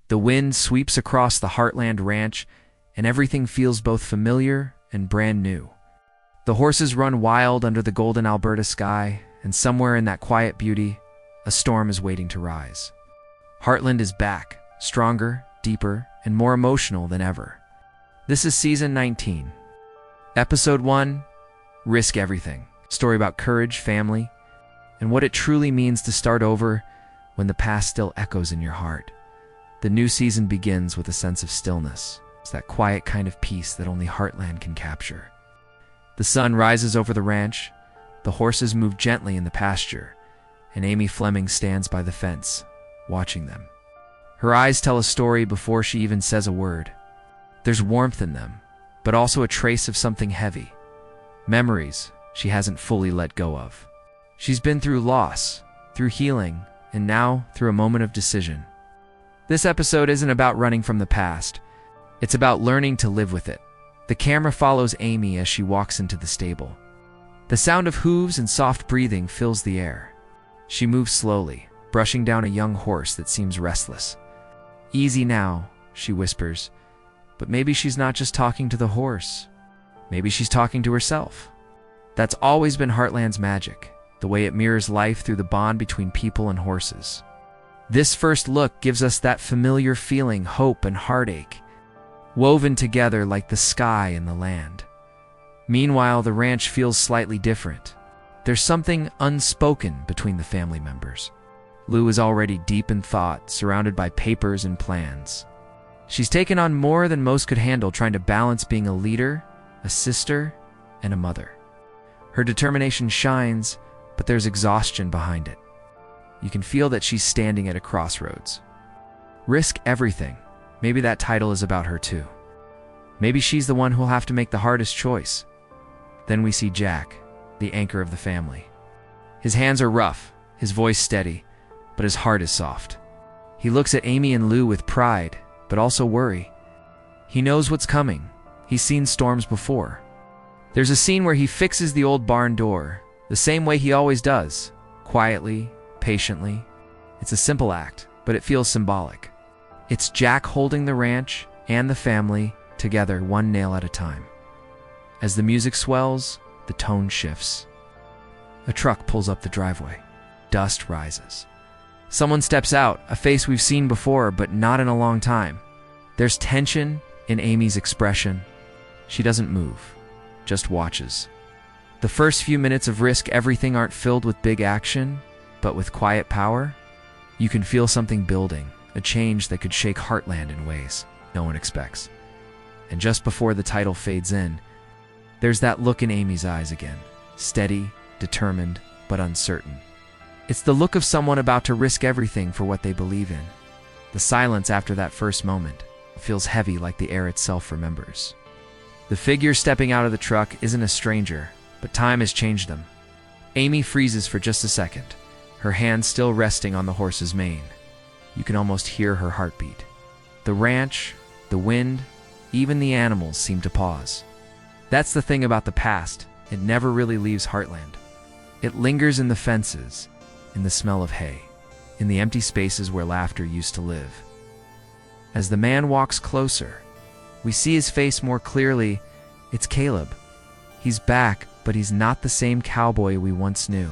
The wind sweeps across the Heartland Ranch, and everything feels both familiar and brand new. The horses run wild under the golden Alberta sky, and somewhere in that quiet beauty, a storm is waiting to rise. Heartland is back, stronger, deeper, and more emotional than ever. This is Season 19. Episode 1, Risk Everything. Story about courage, family, and what it truly means to start over when the past still echoes in your heart. The new season begins with a sense of stillness. It's that quiet kind of peace that only Heartland can capture. The sun rises over the ranch, the horses move gently in the pasture, and Amy Fleming stands by the fence, watching them. Her eyes tell a story before she even says a word. There's warmth in them, but also a trace of something heavy. Memories she hasn't fully let go of. She's been through loss, through healing, and now through a moment of decision. This episode isn't about running from the past. It's about learning to live with it. The camera follows Amy as she walks into the stable. The sound of hooves and soft breathing fills the air. She moves slowly, brushing down a young horse that seems restless. "Easy now," she whispers, but maybe she's not just talking to the horse. Maybe she's talking to herself. That's always been Heartland's magic, the way it mirrors life through the bond between people and horses. This first look gives us that familiar feeling, hope and heartache, woven together like the sky and the land. Meanwhile, the ranch feels slightly different. There's something unspoken between the family members. Lou is already deep in thought, surrounded by papers and plans. She's taken on more than most could handle, trying to balance being a leader, a sister, and a mother. Her determination shines, but there's exhaustion behind it. You can feel that she's standing at a crossroads. Risk everything. Maybe that title is about her too. Maybe she's the one who'll have to make the hardest choice. Then we see Jack, the anchor of the family. His hands are rough, his voice steady, but his heart is soft. He looks at Amy and Lou with pride, but also worry. He knows what's coming. He's seen storms before. There's a scene where he fixes the old barn door, the same way he always does, quietly, patiently. It's a simple act, but it feels symbolic. It's Jack holding the ranch and the family together, one nail at a time. As the music swells, the tone shifts. A truck pulls up the driveway. Dust rises. Someone steps out, a face we've seen before, but not in a long time. There's tension in Amy's expression. She doesn't move, just watches. The first few minutes of Risk Everything aren't filled with big action, but with quiet power. You can feel something building, a change that could shake Heartland in ways no one expects. And just before the title fades in, there's that look in Amy's eyes again, steady, determined, but uncertain. It's the look of someone about to risk everything for what they believe in. The silence after that first moment feels heavy, like the air itself remembers. The figure stepping out of the truck isn't a stranger, but time has changed them. Amy freezes for just a second, her hand still resting on the horse's mane. You can almost hear her heartbeat. The ranch, the wind, even the animals seem to pause. That's the thing about the past. It never really leaves Heartland. It lingers in the fences, in the smell of hay, in the empty spaces where laughter used to live. As the man walks closer, we see his face more clearly. It's Caleb. He's back, but he's not the same cowboy we once knew.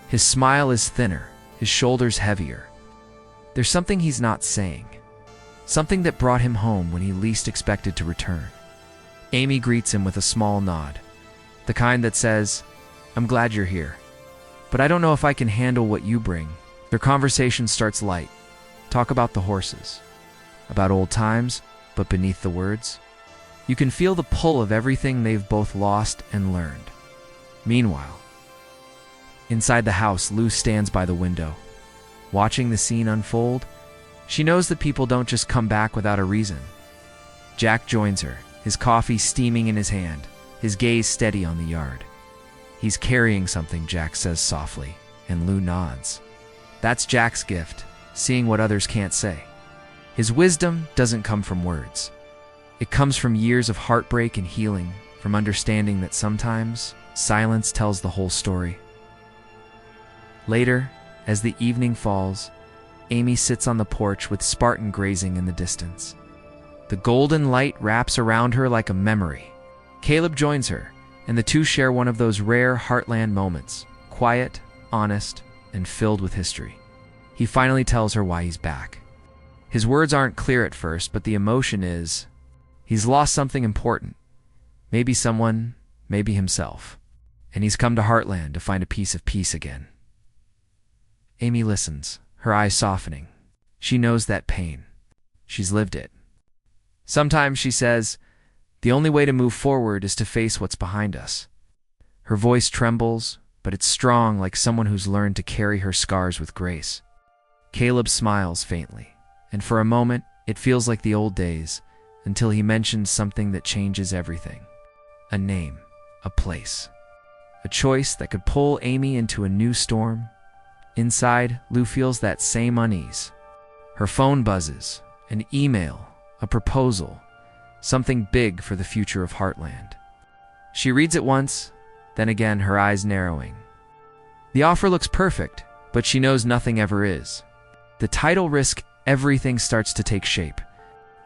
His smile is thinner, his shoulders heavier. There's something he's not saying, something that brought him home when he least expected to return. Amy greets him with a small nod, the kind that says, "I'm glad you're here, but I don't know if I can handle what you bring." Their conversation starts light. Talk about the horses, about old times, but beneath the words, you can feel the pull of everything they've both lost and learned. Meanwhile, inside the house, Lou stands by the window, watching the scene unfold. She knows that people don't just come back without a reason. Jack joins her, his coffee steaming in his hand, his gaze steady on the yard. "He's carrying something," Jack says softly, and Lou nods. That's Jack's gift, seeing what others can't say. His wisdom doesn't come from words. It comes from years of heartbreak and healing, from understanding that sometimes silence tells the whole story. Later, as the evening falls, Amy sits on the porch with Spartan grazing in the distance. The golden light wraps around her like a memory. Caleb joins her, and the two share one of those rare Heartland moments, quiet, honest, and filled with history. He finally tells her why he's back. His words aren't clear at first, but the emotion is, he's lost something important. Maybe someone, maybe himself. And he's come to Heartland to find a piece of peace again. Amy listens, her eyes softening. She knows that pain. She's lived it. Sometimes, she says, the only way to move forward is to face what's behind us. Her voice trembles, but it's strong, like someone who's learned to carry her scars with grace. Caleb smiles faintly, and for a moment, it feels like the old days, until he mentions something that changes everything. A name, a place, a choice that could pull Amy into a new storm. Inside, Lou feels that same unease. Her phone buzzes, an email, a proposal, something big for the future of Heartland. She reads it once, then again, her eyes narrowing. The offer looks perfect, but she knows nothing ever is. The title risk, everything starts to take shape.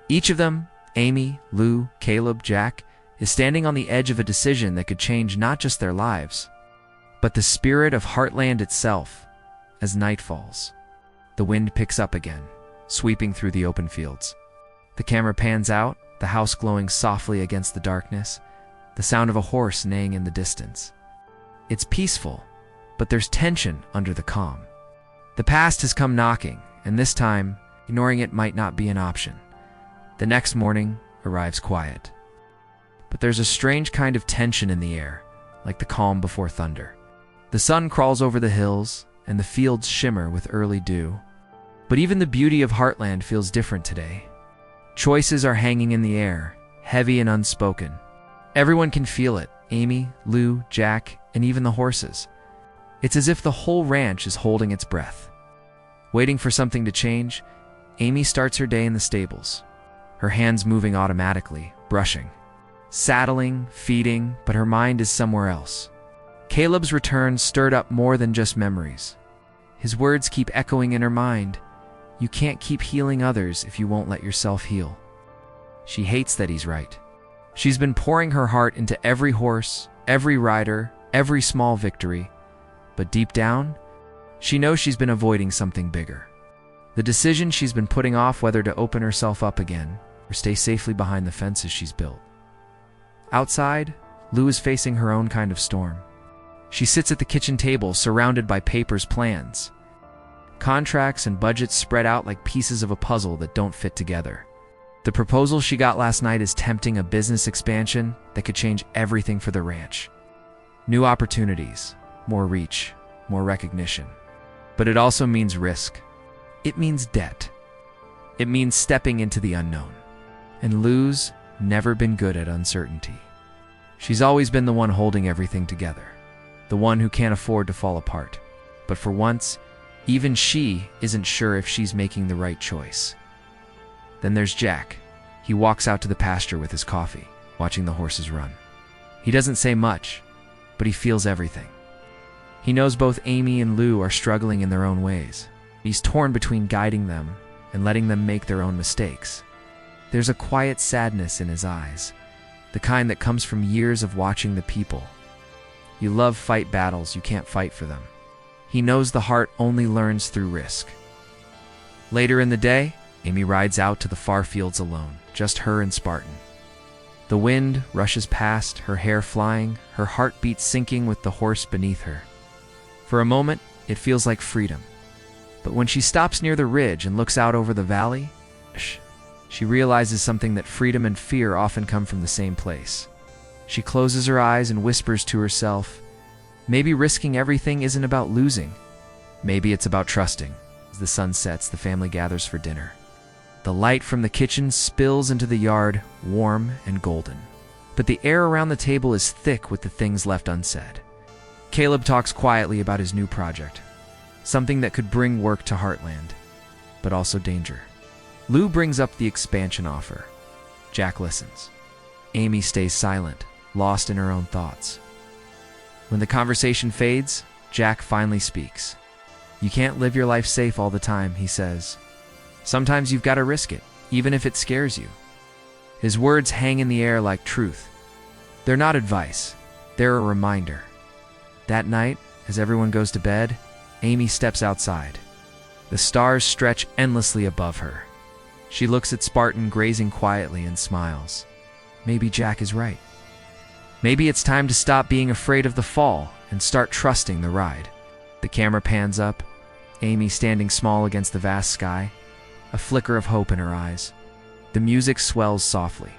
Each of them, Amy, Lou, Caleb, Jack, is standing on the edge of a decision that could change not just their lives, but the spirit of Heartland itself. As night falls, the wind picks up again, sweeping through the open fields. The camera pans out, the house glowing softly against the darkness, the sound of a horse neighing in the distance. It's peaceful, but there's tension under the calm. The past has come knocking, and this time, ignoring it might not be an option. The next morning arrives quiet. But there's a strange kind of tension in the air, like the calm before thunder. The sun crawls over the hills, and the fields shimmer with early dew. But even the beauty of Heartland feels different today. Choices are hanging in the air, heavy and unspoken. Everyone can feel it, Amy, Lou, Jack, and even the horses. It's as if the whole ranch is holding its breath. Waiting for something to change, Amy starts her day in the stables, her hands moving automatically, brushing, saddling, feeding, but her mind is somewhere else. Caleb's return stirred up more than just memories. His words keep echoing in her mind. You can't keep healing others if you won't let yourself heal. She hates that he's right. She's been pouring her heart into every horse, every rider, every small victory. But deep down, she knows she's been avoiding something bigger. The decision she's been putting off, whether to open herself up again or stay safely behind the fences she's built. Outside, Lou is facing her own kind of storm. She sits at the kitchen table, surrounded by papers, plans. Contracts and budgets spread out like pieces of a puzzle that don't fit together. The proposal she got last night is tempting, a business expansion that could change everything for the ranch. New opportunities, more reach, more recognition. But it also means risk. It means debt. It means stepping into the unknown. And Lou's never been good at uncertainty. She's always been the one holding everything together, the one who can't afford to fall apart. But for once, even she isn't sure if she's making the right choice. Then there's Jack. He walks out to the pasture with his coffee, watching the horses run. He doesn't say much, but he feels everything. He knows both Amy and Lou are struggling in their own ways. He's torn between guiding them and letting them make their own mistakes. There's a quiet sadness in his eyes, the kind that comes from years of watching the people. You love fight battles, you can't fight for them. He knows the heart only learns through risk. Later in the day, Amy rides out to the far fields alone, just her and Spartan. The wind rushes past, her hair flying, her heartbeat sinking with the horse beneath her. For a moment, it feels like freedom. But when she stops near the ridge and looks out over the valley, she realizes something, that freedom and fear often come from the same place. She closes her eyes and whispers to herself, maybe risking everything isn't about losing. Maybe it's about trusting. As the sun sets, the family gathers for dinner. The light from the kitchen spills into the yard, warm and golden. But the air around the table is thick with the things left unsaid. Caleb talks quietly about his new project, something that could bring work to Heartland, but also danger. Lou brings up the expansion offer. Jack listens. Amy stays silent, lost in her own thoughts. When the conversation fades, Jack finally speaks. You can't live your life safe all the time, he says. Sometimes you've got to risk it, even if it scares you. His words hang in the air like truth. They're not advice, they're a reminder. That night, as everyone goes to bed, Amy steps outside. The stars stretch endlessly above her. She looks at Spartan grazing quietly and smiles. Maybe Jack is right. Maybe it's time to stop being afraid of the fall and start trusting the ride. The camera pans up, Amy standing small against the vast sky, a flicker of hope in her eyes. The music swells softly.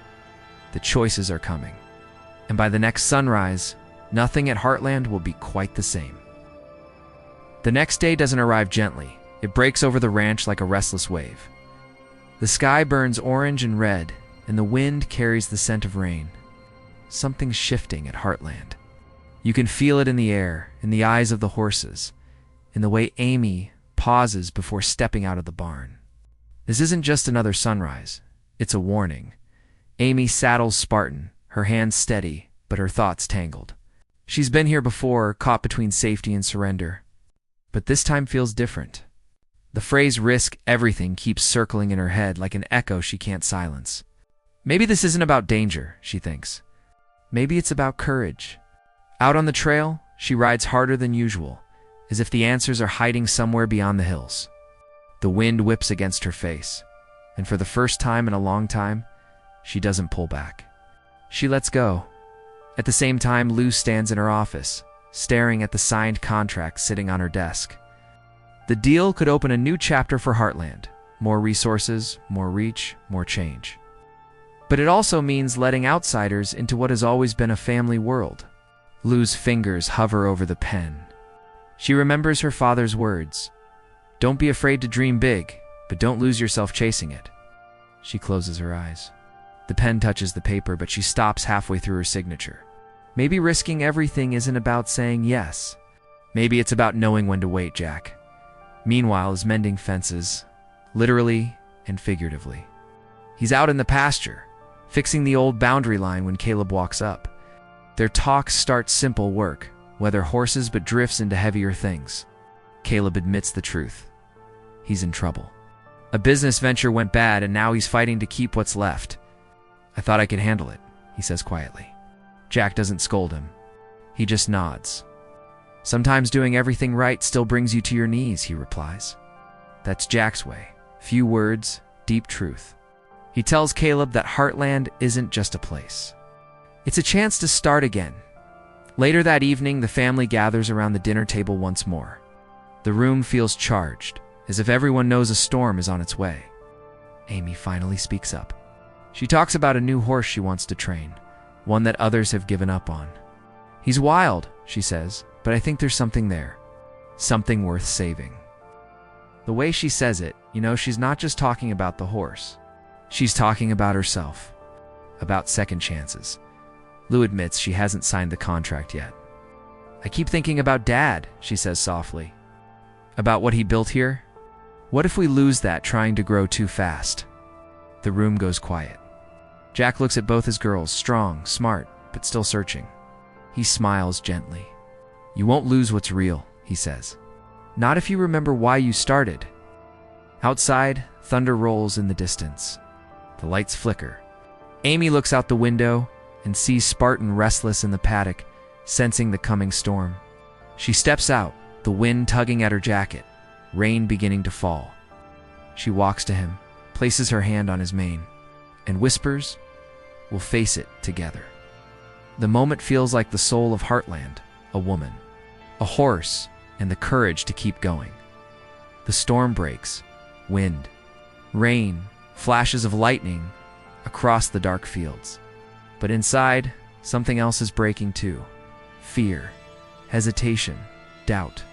The choices are coming. And by the next sunrise, nothing at Heartland will be quite the same. The next day doesn't arrive gently. It breaks over the ranch like a restless wave. The sky burns orange and red, and the wind carries the scent of rain. Something's shifting at Heartland. You can feel it in the air, in the eyes of the horses, in the way Amy pauses before stepping out of the barn. This isn't just another sunrise. It's a warning. Amy saddles Spartan, her hands steady, but her thoughts tangled. She's been here before, caught between safety and surrender. But this time feels different. The phrase "risk everything" keeps circling in her head like an echo she can't silence. Maybe this isn't about danger, she thinks. Maybe it's about courage. Out on the trail, she rides harder than usual, as if the answers are hiding somewhere beyond the hills. The wind whips against her face, and for the first time in a long time, she doesn't pull back. She lets go. At the same time, Lou stands in her office, staring at the signed contract sitting on her desk. The deal could open a new chapter for Heartland. More resources, more reach, more change. But it also means letting outsiders into what has always been a family world. Lou's fingers hover over the pen. She remembers her father's words. Don't be afraid to dream big, but don't lose yourself chasing it. She closes her eyes. The pen touches the paper, but she stops halfway through her signature. Maybe risking everything isn't about saying yes. Maybe it's about knowing when to wait, Jack. Meanwhile, is mending fences, literally and figuratively. He's out in the pasture, fixing the old boundary line when Caleb walks up. Their talk starts simple work, whether horses, but drifts into heavier things. Caleb admits the truth. He's in trouble. A business venture went bad, and now he's fighting to keep what's left. I thought I could handle it, he says quietly. Jack doesn't scold him. He just nods. Sometimes doing everything right still brings you to your knees, he replies. That's Jack's way. Few words, deep truth. He tells Caleb that Heartland isn't just a place. It's a chance to start again. Later that evening, the family gathers around the dinner table once more. The room feels charged, as if everyone knows a storm is on its way. Amy finally speaks up. She talks about a new horse she wants to train, one that others have given up on. He's wild, she says, but I think there's something there. Something worth saving. The way she says it, she's not just talking about the horse. She's talking about herself. About second chances. Lou admits she hasn't signed the contract yet. I keep thinking about Dad, she says softly. About what he built here? What if we lose that trying to grow too fast? The room goes quiet. Jack looks at both his girls, strong, smart, but still searching. He smiles gently. You won't lose what's real, he says. Not if you remember why you started. Outside, thunder rolls in the distance. The lights flicker. Amy looks out the window and sees Spartan restless in the paddock, sensing the coming storm. She steps out, the wind tugging at her jacket, rain beginning to fall. She walks to him, places her hand on his mane, and whispers, "We'll face it together." The moment feels like the soul of Heartland, a woman, a horse, and the courage to keep going. The storm breaks, wind, rain, flashes of lightning across the dark fields. But inside, something else is breaking too. Fear, hesitation, doubt.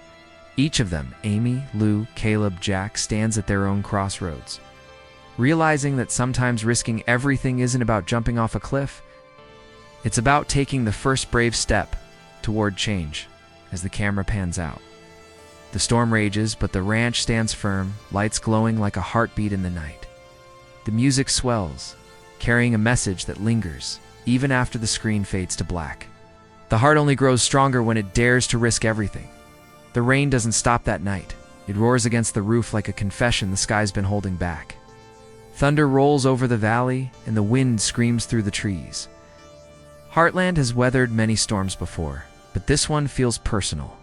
Each of them, Amy, Lou, Caleb, Jack, stands at their own crossroads. Realizing that sometimes risking everything isn't about jumping off a cliff, it's about taking the first brave step toward change. As the camera pans out, the storm rages, but the ranch stands firm, lights glowing like a heartbeat in the night. The music swells, carrying a message that lingers, even after the screen fades to black. The heart only grows stronger when it dares to risk everything. The rain doesn't stop that night. It roars against the roof like a confession the sky's been holding back. Thunder rolls over the valley, and the wind screams through the trees. Heartland has weathered many storms before, but this one feels personal.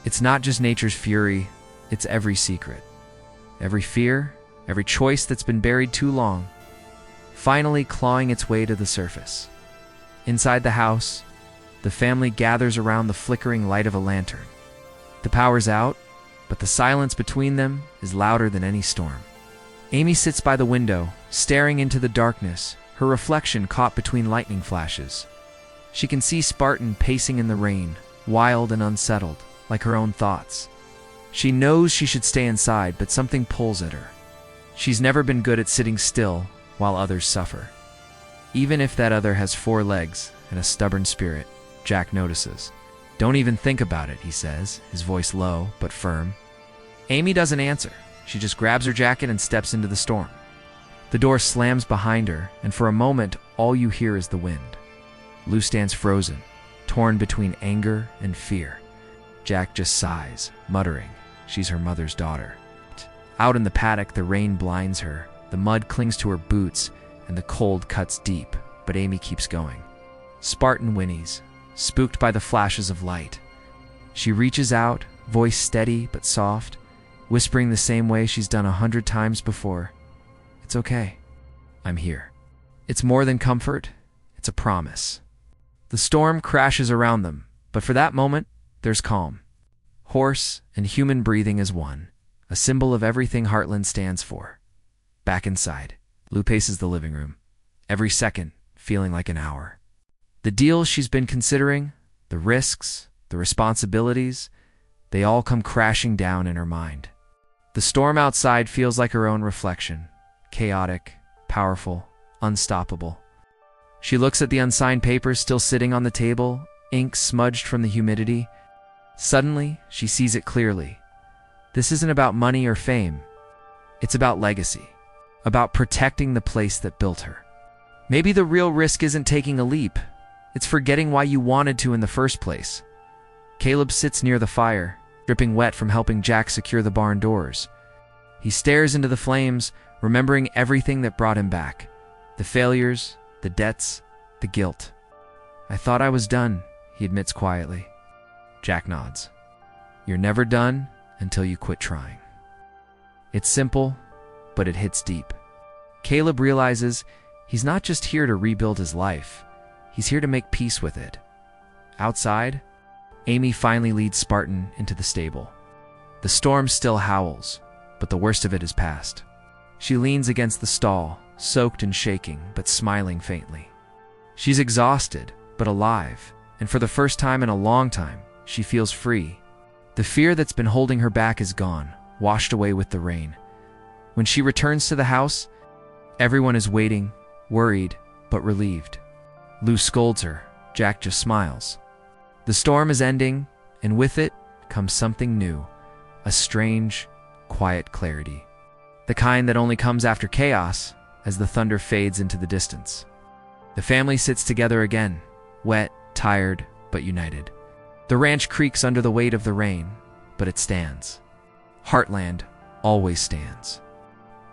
It's not just nature's fury, it's every secret. Every fear, every choice that's been buried too long, finally clawing its way to the surface. Inside the house, the family gathers around the flickering light of a lantern. The power's out, but the silence between them is louder than any storm. Amy sits by the window, staring into the darkness, her reflection caught between lightning flashes. She can see Spartan pacing in the rain, wild and unsettled, like her own thoughts. She knows she should stay inside, but something pulls at her. She's never been good at sitting still while others suffer. Even if that other has 4 legs and a stubborn spirit, Jack notices. "Don't even think about it," he says, his voice low but firm. Amy doesn't answer. She just grabs her jacket and steps into the storm. The door slams behind her, and for a moment, all you hear is the wind. Lou stands frozen, torn between anger and fear. Jack just sighs, muttering, she's her mother's daughter. Out in the paddock, the rain blinds her, the mud clings to her boots, and the cold cuts deep, but Amy keeps going. Spartan whinnies, spooked by the flashes of light. She reaches out, voice steady but soft, whispering the same way she's done 100 times before. "It's okay. I'm here." It's more than comfort, it's a promise. The storm crashes around them, but for that moment, there's calm. Horse and human breathing as one, a symbol of everything Heartland stands for. Back inside, Lou paces the living room, every second feeling like an hour. The deals she's been considering, the risks, the responsibilities, they all come crashing down in her mind. The storm outside feels like her own reflection, chaotic, powerful, unstoppable. She looks at the unsigned papers still sitting on the table, ink smudged from the humidity. Suddenly, she sees it clearly. This isn't about money or fame. It's about legacy, about protecting the place that built her. Maybe the real risk isn't taking a leap. It's forgetting why you wanted to in the first place. Caleb sits near the fire, dripping wet from helping Jack secure the barn doors. He stares into the flames, remembering everything that brought him back. The failures, the debts, the guilt. "I thought I was done," he admits quietly. Jack nods. "You're never done until you quit trying." It's simple, but it hits deep. Caleb realizes he's not just here to rebuild his life. He's here to make peace with it. Outside, Amy finally leads Spartan into the stable. The storm still howls, but the worst of it is past. She leans against the stall, soaked and shaking, but smiling faintly. She's exhausted, but alive, and for the first time in a long time, she feels free. The fear that's been holding her back is gone, washed away with the rain. When she returns to the house, everyone is waiting, worried, but relieved. Lou scolds her. Jack just smiles. The storm is ending, and with it comes something new, a strange, quiet clarity. The kind that only comes after chaos, as the thunder fades into the distance. The family sits together again, wet, tired, but united. The ranch creaks under the weight of the rain, but it stands. Heartland always stands.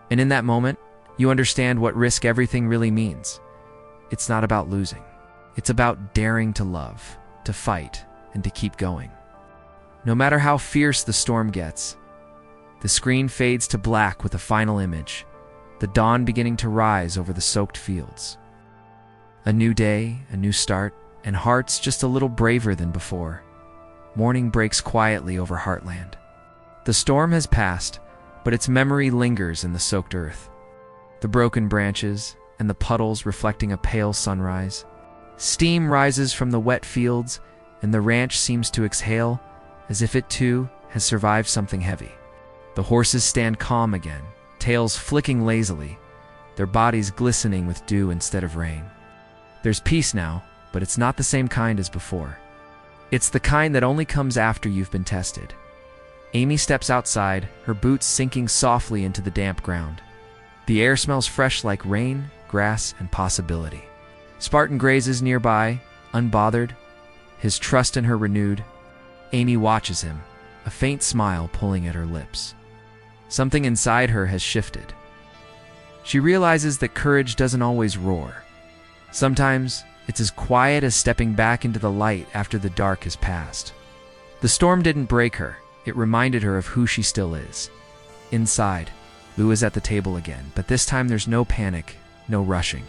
And in that moment, you understand what risk everything really means. It's not about losing. It's about daring to love, to fight, and to keep going. No matter how fierce the storm gets, the screen fades to black with a final image, the dawn beginning to rise over the soaked fields. A new day, a new start, and hearts just a little braver than before. Morning breaks quietly over Heartland. The storm has passed, but its memory lingers in the soaked earth. The broken branches and the puddles reflecting a pale sunrise. Steam rises from the wet fields, and the ranch seems to exhale as if it too has survived something heavy. The horses stand calm again, tails flicking lazily, their bodies glistening with dew instead of rain. There's peace now, but it's not the same kind as before. It's the kind that only comes after you've been tested. Amy steps outside, her boots sinking softly into the damp ground. The air smells fresh like rain, grass, and possibility. Spartan grazes nearby, unbothered, his trust in her renewed. Amy watches him, a faint smile pulling at her lips. Something inside her has shifted. She realizes that courage doesn't always roar. Sometimes it's as quiet as stepping back into the light after the dark has passed. The storm didn't break her. It reminded her of who she still is. Inside, Lou is at the table again, but this time there's no panic, no rushing.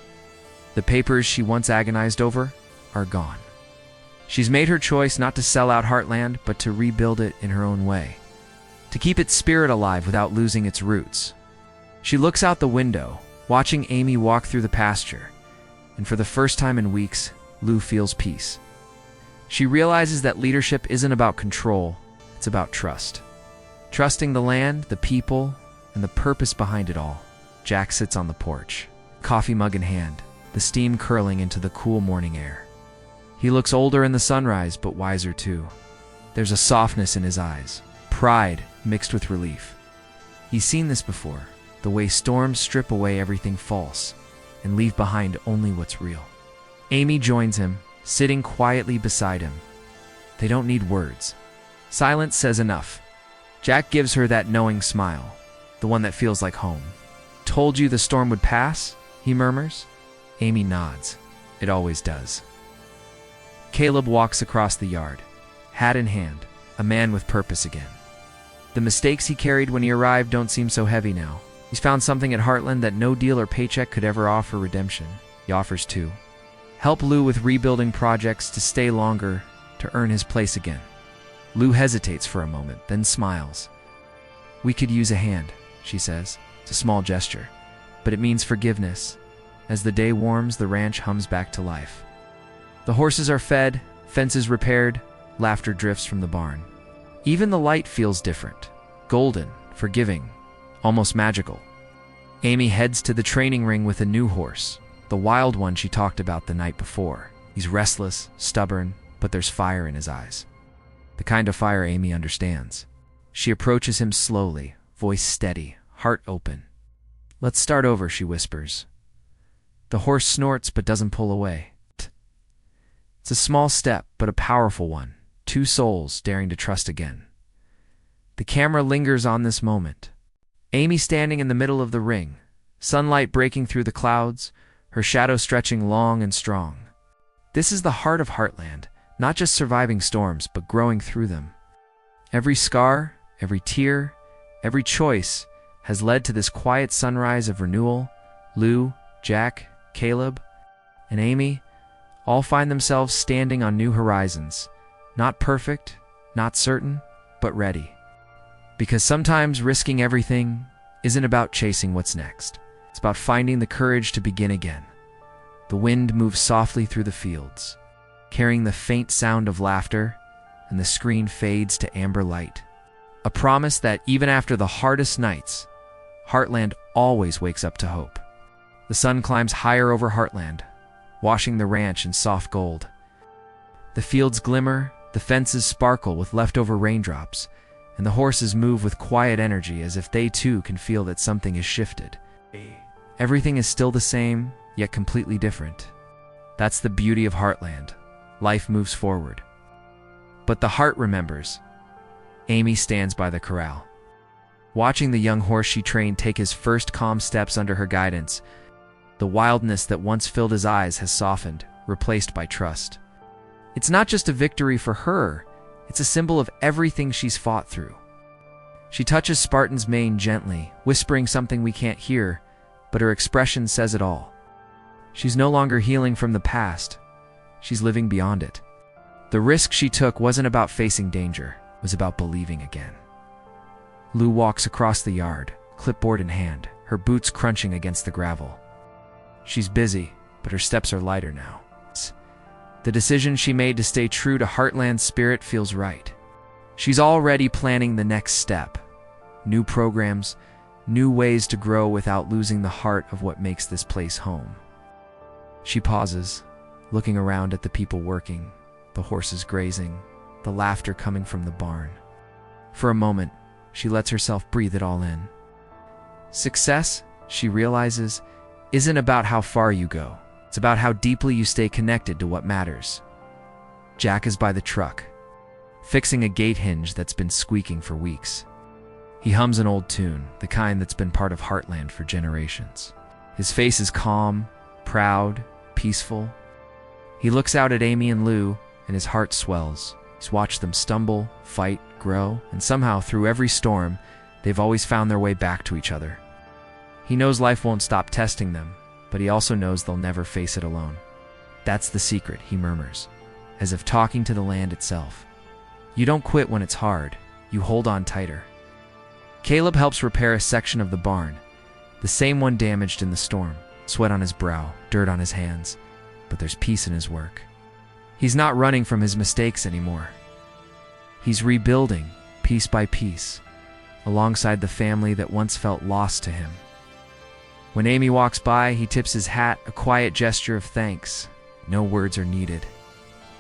The papers she once agonized over are gone. She's made her choice not to sell out Heartland, but to rebuild it in her own way, to keep its spirit alive without losing its roots. She looks out the window, watching Amy walk through the pasture, and for the first time in weeks, Lou feels peace. She realizes that leadership isn't about control, it's about trust. Trusting the land, the people, and the purpose behind it all. Jack sits on the porch, coffee mug in hand, the steam curling into the cool morning air. He looks older in the sunrise, but wiser too. There's a softness in his eyes, pride mixed with relief. He's seen this before, the way storms strip away everything false and leave behind only what's real. Amy joins him, sitting quietly beside him. They don't need words. Silence says enough. Jack gives her that knowing smile, the one that feels like home. "Told you the storm would pass?" he murmurs. Amy nods. It always does. Caleb walks across the yard, hat in hand, a man with purpose again. The mistakes he carried when he arrived don't seem so heavy now. He's found something at Heartland that no deal or paycheck could ever offer redemption. He offers to help Lou with rebuilding projects, to stay longer, to earn his place again. Lou hesitates for a moment, then smiles. "We could use a hand," she says. It's a small gesture, but it means forgiveness. As the day warms, the ranch hums back to life. The horses are fed, fences repaired, laughter drifts from the barn. Even the light feels different, golden, forgiving, almost magical. Amy heads to the training ring with a new horse, the wild one she talked about the night before. He's restless, stubborn, but there's fire in his eyes. The kind of fire Amy understands. She approaches him slowly, voice steady, heart open. "Let's start over," she whispers. The horse snorts but doesn't pull away. It's a small step, but a powerful one. Two souls daring to trust again. The camera lingers on this moment. Amy standing in the middle of the ring, sunlight breaking through the clouds, her shadow stretching long and strong. This is the heart of Heartland, not just surviving storms, but growing through them. Every scar, every tear, every choice has led to this quiet sunrise of renewal. Lou, Jack, Caleb, and Amy all find themselves standing on new horizons. Not perfect, not certain, but ready. Because sometimes risking everything isn't about chasing what's next. It's about finding the courage to begin again. The wind moves softly through the fields, carrying the faint sound of laughter, and the screen fades to amber light. A promise that even after the hardest nights, Heartland always wakes up to hope. The sun climbs higher over Heartland, washing the ranch in soft gold. The fields glimmer, the fences sparkle with leftover raindrops, and the horses move with quiet energy as if they too can feel that something has shifted. Everything is still the same, yet completely different. That's the beauty of Heartland. Life moves forward. But the heart remembers. Amy stands by the corral, watching the young horse she trained take his first calm steps under her guidance. The wildness that once filled his eyes has softened, replaced by trust. It's not just a victory for her, it's a symbol of everything she's fought through. She touches Spartan's mane gently, whispering something we can't hear, but her expression says it all. She's no longer healing from the past, she's living beyond it. The risk she took wasn't about facing danger, it was about believing again. Lou walks across the yard, clipboard in hand, her boots crunching against the gravel. She's busy, but her steps are lighter now. The decision she made to stay true to Heartland's spirit feels right. She's already planning the next step. New programs, new ways to grow without losing the heart of what makes this place home. She pauses, looking around at the people working, the horses grazing, the laughter coming from the barn. For a moment, she lets herself breathe it all in. Success, she realizes, isn't about how far you go. It's about how deeply you stay connected to what matters. Jack is by the truck, fixing a gate hinge that's been squeaking for weeks. He hums an old tune, the kind that's been part of Heartland for generations. His face is calm, proud, peaceful. He looks out at Amy and Lou, and his heart swells. He's watched them stumble, fight, grow, and somehow through every storm, they've always found their way back to each other. He knows life won't stop testing them, but he also knows they'll never face it alone. That's the secret, he murmurs, as if talking to the land itself. You don't quit when it's hard, you hold on tighter. Caleb helps repair a section of the barn, the same one damaged in the storm. Sweat on his brow, dirt on his hands, but there's peace in his work. He's not running from his mistakes anymore. He's rebuilding, piece by piece, alongside the family that once felt lost to him. When Amy walks by, he tips his hat, a quiet gesture of thanks. No words are needed.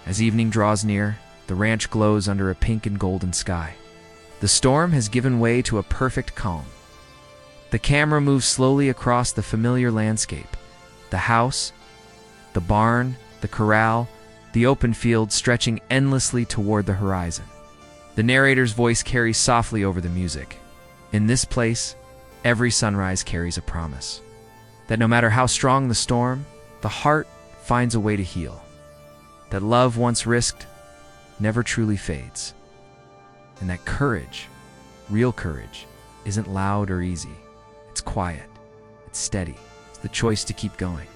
As evening draws near, the ranch glows under a pink and golden sky. The storm has given way to a perfect calm. The camera moves slowly across the familiar landscape. The house, the barn, the corral, the open field stretching endlessly toward the horizon. The narrator's voice carries softly over the music. In this place, every sunrise carries a promise. That no matter how strong the storm, the heart finds a way to heal. That love once risked never truly fades. And that courage, real courage, isn't loud or easy. It's quiet. It's steady. It's the choice to keep going.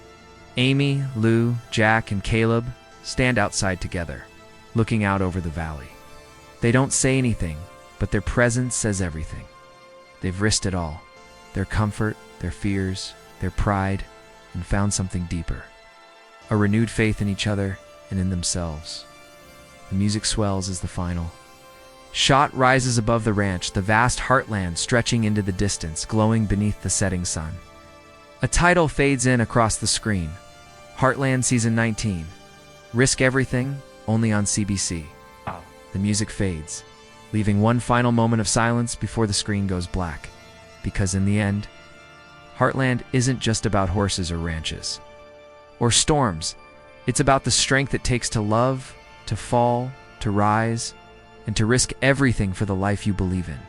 Amy, Lou, Jack, and Caleb stand outside together, looking out over the valley. They don't say anything, but their presence says everything. They've risked it all. Their comfort, their fears, their pride, and found something deeper. A renewed faith in each other and in themselves. The music swells as the final shot rises above the ranch, the vast heartland stretching into the distance, glowing beneath the setting sun. A title fades in across the screen. Heartland Season 19. Risk Everything, only on CBC. The music fades, leaving one final moment of silence before the screen goes black. Because in the end, Heartland isn't just about horses or ranches. Or storms. It's about the strength it takes to love, to fall, to rise, and to risk everything for the life you believe in.